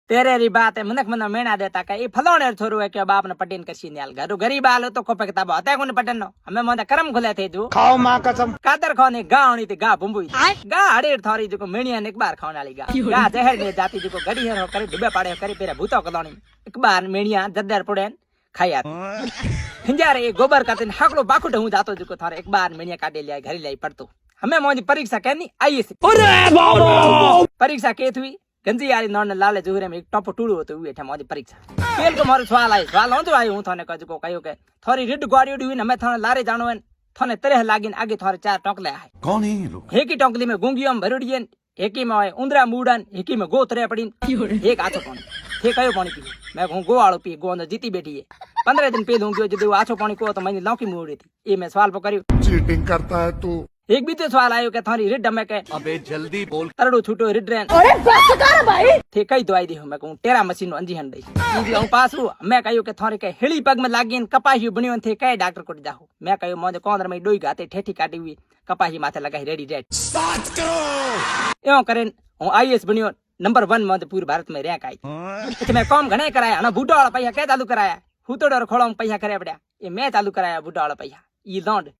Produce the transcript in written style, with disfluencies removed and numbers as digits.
तेरे री बात है मनक मन मेणा देता का ये फलोने छोरू है के बाप ने पटेन कशी न्याल घरु गरीब आलो तो कोपे किताब होता कोने पटेन नो हमें मोदे करम खुले थे जो खाओ मां कसम कादर खाने गावणी थी गा बुंबुई गा हड़ेर थारी जो मेणिया ने एक बार खाने वाली गा जहर ने जाती जो गड़ी है करे डुबे पाड़े करे पेरे भूतो कलोनी एक बार मेणिया जद्दर पड़े खाया हिंजारे ये गोबर का दिन हाकलो बाकू ढूं जातो जो थारे एक बार मेणिया काटे लिया घर लाई पड़तो हमें मोदी परीक्षा कहनी आई से परीक्षा के थी गंजी वाली नौन लाले जुहरे में एक टॉप टूड़ू होते हुए थे मोदी परीक्षा पेल को मारो सवाल हो जो आयो हूं थाने को कहो के थोड़ी रिड गाड़ी उड़ी हुई हमें थाने लारे जानो है थाने तरह लागिन आगे थोड़े 4 टोकले आए कौन है ये लोग एक ही टोकली में गुंगियम भरुड़ियन एक ही में उंदरा मूडन एक ही में गोतरे पड़ी एक आछो पानी थे कयो पानी पी मैं कहूं गो वालो पी गो न जीती बैठी है 15 दिन पहले गयो जदे आछो पानी को तो मैंने लौकी मूड़ी थी ये मैं सवाल पकड़ियो चीटिंग करता है तू एक भी तो सवाल आयो के थारी रिड में के अबे जल्दी बोल तरड़ो छूटो रिड रेन अरे बस कर भाई थे कई दवाई दी मैं कहूं टेरा मशीन अंजी हन दई जी हूं पास हूं मैं कहियो के थारे के हेली पग में लागिन कपाही बनियो थे कई डॉक्टर को जाओ मैं कहियो मोदे कोंदर में डोई गाते ठेठी काटी हुई कपाही माथे लगाई रेडी रेड 7 करोड़ यो करेन हूं आईएएस बनियो नंबर 1 में पूरे भारत में रैंक आई इतने मैं काम घणे कराया ना बूढ़ा वाला पैसा क्या चालू कराया हूं तो डर खोड़ा पैसा करे पड़ा ये मैं चालू कराया बूढ़ा वाला पैसा ये लौंड